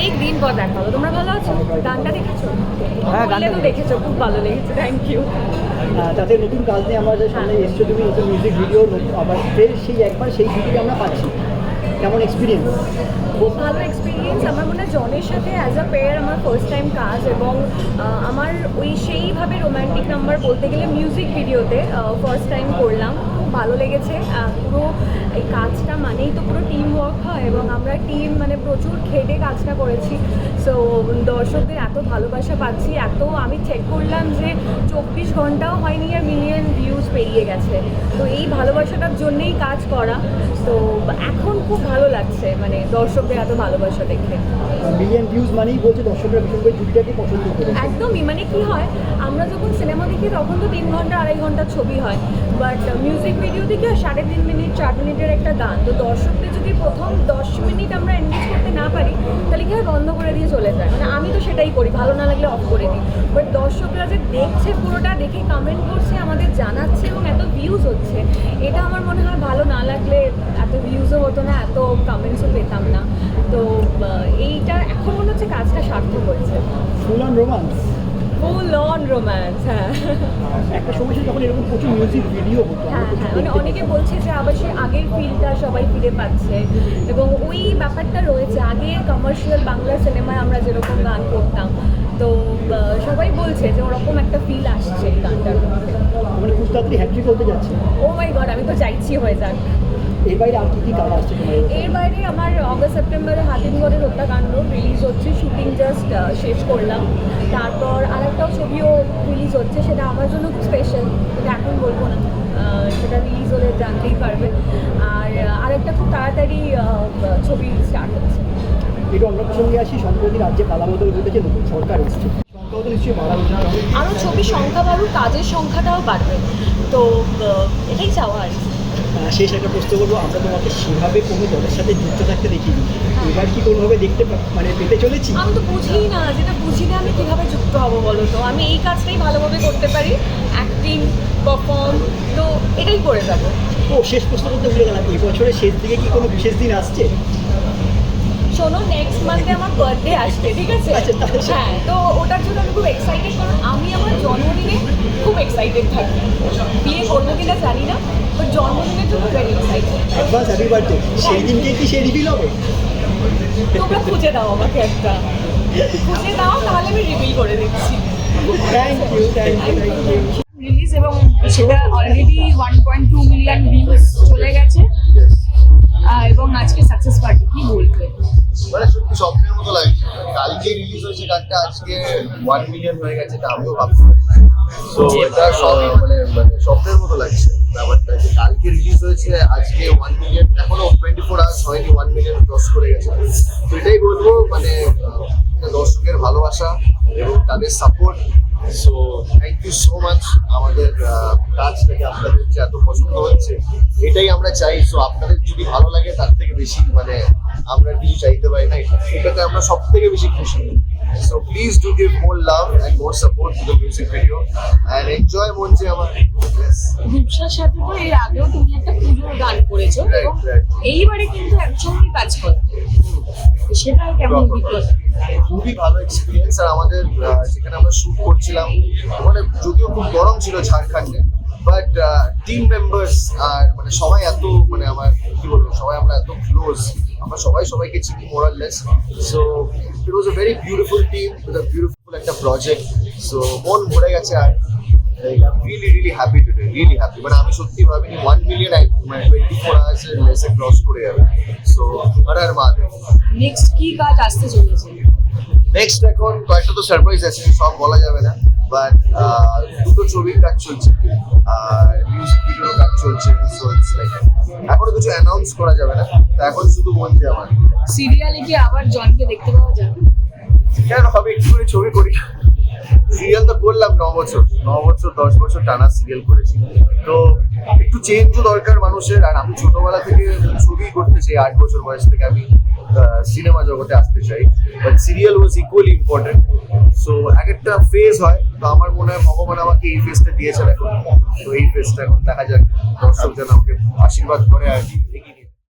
অনেক দিন পর দেখা হলো। তোমরা ভালো আছো? গানটা দেখেছো? হ্যাঁ, গানটা তো দেখেছো, খুব ভালো লেগেছে, থ্যাংক ইউ। তাতে নতুন কাজ নিয়ে আমাদের সামনে এসছো তুমি, নতুন মিউজিক ভিডিও, আবার ফের সেই একবার সেই ভিডিও আমরা পাচ্ছি, কেমন এক্সপিরিয়েন্স? খুব ভালো এক্সপিরিয়েন্স। আমার মনে হয় জনের সাথে অ্যাজ আ পেয়ার আমার ফার্স্ট টাইম কাজ, এবং আমার ওই সেইভাবে রোম্যান্টিক নাম্বার বলতে গেলে মিউজিক ভিডিওতে ফার্স্ট টাইম করলাম। খুব ভালো লেগেছে। পুরো এই কাজটা মানেই তো পুরো টিম ওয়ার্ক হয়, এবং আমরা টিম মানে প্রচুর খেটে কাজটা করেছি। সো দর্শকদের এত ভালোবাসা পাচ্ছি, এত আমি চেক করলাম যে 24 ঘন্টাও হয়নি আর মিলিয়ন ভিউজ পেরিয়ে গেছে। তো এই ভালোবাসাটার জন্যেই কাজ করা। তো এখন খুব ভালো লাগছে মানে দর্শকদের এত ভালোবাসা দেখে। মিলিয়ন ভিউজ মানেই বলছে দর্শকরা ভীষণ করে জুটিটাকে পছন্দ করে। একদমই, মানে কি হয়, আমরা যখন সিনেমা দেখি তখন তো 3 ঘন্টা 2.5 ঘন্টার ছবি হয়, বাট মিউজিক ভিডিও দেখি 3.5 মিনিট 4 মিনিটের একটা গান। তো দর্শকদের যদি প্রথম 10 মিনিট আমরা এনগেজ করতে না পারি, তাহলে কি হয়, বন্ধ করে দিয়ে চলে যায়। মানে আমি তো সেটাই করি, ভালো না লাগলে অফ করে দিই। বাট দর্শকরা যে দেখছে, পুরোটা দেখে কমেন্ট করছে, আমাদের জানাচ্ছে এবং এত ভিউজ হচ্ছে, এটা আমার মনে হয় ভালো না লাগলে এত ভিউজও হতো না, এত কমেন্টসও পেতাম না। তো এইটা এখন মনে হচ্ছে কাজটা সার্থক হয়েছে। Full on romance, full on romance. হ্যাঁ একটা সময় ছিল যখন এরকম প্রচুর মিউজিক ভিডিও হতো, হ্যাঁ হ্যাঁ, মানে অনেকে বলছে যে আবার সে আগের ফিলটা সবাই ফিরে পাচ্ছে, এবং ওই ব্যাপারটা রয়েছে। আগে কমার্শিয়াল বাংলা সিনেমায় আমরা যেরকম গান করতাম, তো সবাই বলছে যে ওরকম একটা ফিল আসছে এই গানটার মধ্যে। মানে খুব তাড়াতাড়ি হ্যাট্রিক হতে যাচ্ছে। ও মাই গড, আমি তো চাইছি হয়ে যাক। এর বাইরে আর কি কাজ আসছে তোমার? এর বাইরে আমার অগস্ট সেপ্টেম্বরে হাতিমগড়ের হত্যাকাণ্ড রিলিজ হচ্ছে, শুটিং জাস্ট শেষ করলাম। তারপর আরেকটাও ছবিও রিলিজ হচ্ছে, সেটা আমার জন্য খুব স্পেশাল, সেটা এখন বলবো না, সেটা রিলিজ হলে জানতেই পারবে। আর আরেকটা খুব তাড়াতাড়ি ছবি স্টার্ট হচ্ছে। একটু অন্য প্রসঙ্গে আসি, সম্প্রতি রাজ্যে পালাবদল ঘটেছে, নতুন সরকার এসছে, সংখ্যাও তো নিশ্চয়ই বাড়া উচিত। আরও ছবির সংখ্যা বাড়ুক, কাজের সংখ্যাটাও বাড়বে, তো এটাই চাওয়া আর কি। শেষ একটা প্রশ্ন করবো, আমরা তোমাকে সেভাবে কোনো দলের সাথে যুক্ত থাকতে দেখিনি, এবার কি কোনোভাবে দেখতে মানে পেতে চলেছি? আমি তো বুঝিই না, যেটা বুঝি না আমি কীভাবে যুক্ত হবো বলো তো। আমি এই কাজটাই ভালোভাবে করতে পারি, অ্যাক্টিং, পারফর্ম, তো এটাই করে যাবো। ও শেষ প্রশ্ন করতে ভুলে গেলাম, এই বছরের শেষ দিকে কি কোনো বিশেষ দিন আসছে? শোনো, নেক্সট মান্থে আমার বার্থডে আসছে, ঠিক আছে? আচ্ছা, তাহলে হ্যাঁ, তো ওটার জন্য আমি খুব এক্সাইটেড, কারণ আমি আমার জন্মদিনে খুব এক্সাইটেড থাকি। বিয়ে করবো কিনা জানি না, বাট জন্মদিনের জন্য very excited. Advance happy birthday. সেই দিনকে কি সে রিভিল হবে? তোমরা খুঁজে দাও আমাকে একটা, খুঁজে দাও, তাহলে আমি রিভিল করে দিচ্ছি। Thank you, thank you, thank you. Release, এবং সেটা অলরেডি 1.2 মিলিয়ন ভিউজ চলে গেছে, এবং আজকে সাকসেস পার্টি, কি বলবে? মানে সত্যি স্বপ্নের মতো লাগছে। কালকে রিলিজ হয়েছে গানটা, আজকে 1 মিলিয়ন হয়ে গেছে, এটা আমিও ভাবতে পারি। তো এটা সব মানে স্বপ্নের মতো লাগছে ব্যাপারটা, যে কালকে রিলিজ হয়েছে, আজকে 1 মিলিয়ন, এখনো 24 আওয়ার্স হয়নি 1 মিলিয়ন ক্রস করে গেছে। তো এটাই বলবো, মানে দর্শকের ভালোবাসা এবং তাদের support. So thank you so much. আমাদের কাজটাকে আপনাদের যে এত পছন্দ হচ্ছে, এটাই আমরা চাই। সো আপনাদের যদি ভালো লাগে, তার থেকে বেশি মানে আমরা কিছু চাইতে পারি না, এটাতে আমরা সব থেকে বেশি খুশি। So please do give more love and more support to the music video and enjoy মঞ্চে আমার। রূপসার সাথে তো এর আগেও তুমি একটা পুজোর গান করেছো, এবং এইবারে কিন্তু একসঙ্গে কাজ করো, সেটা কেমন অভিজ্ঞতা? খুবই ভালো এক্সপিরিয়েন্স। আর আমাদের যেখানে আমরা শুট করছিলাম, মানে যদিও খুব গরম ছিল ঝাড়খণ্ডে, বাট টিম মেম্বার্স আর মানে সবাই এত, মানে আমার কি বলবো, সবাই আমরা এত ক্লোজ, আমরা সবাই সবাইকে চিনি মোরাললেস। So it was a very beautiful team with a beautiful একটা প্রজেক্ট। সো মন ভরে গেছে। আর really happy today, really happy. মানে আমি সত্যি ভাবিনি 1 মিলিয়ন মানে 24 আওয়ার্স এর লেসে ক্রস করে যাবে। সো আর মা নেক্সট কি কাজ আসতে চলেছে? নেক্সট এখন কয়েকটা তো সারপ্রাইজ আছে, সব বলা যাবে না, বাট দুটো ছবির কাজ চলছে আর মিউজিক ভিডিওর কাজ চলছে। সো ইটস লাইক এখনো কিছু অ্যানাউন্স করা যাবে না, তো এখন শুধু মঞ্চে আমার। সিরিয়ালে কি আবার জনকে দেখতে পাওয়া যাবে? কেন হবে, একটু করে ছবি করি। সিরিয়াল তো করলাম 9 বছর 10 বছর টানা সিরিয়াল করেছি, তো একটু চেঞ্জও দরকার মানুষের। আর আমি ছোটবেলা থেকে ছবি করতে চাই, 8 বছর বয়স থেকে আমি সিনেমা জগতে আসতে চাই, but serial was equally important. So এক একটা ফেজ হয়, তো আমার মনে হয় ভগবান আমাকে এই ফেজটা দিয়েছেন এখন। তো এই ফেজটা এখন দেখা যাক, দর্শক যেন আমাকে আশীর্বাদ করে আর কি।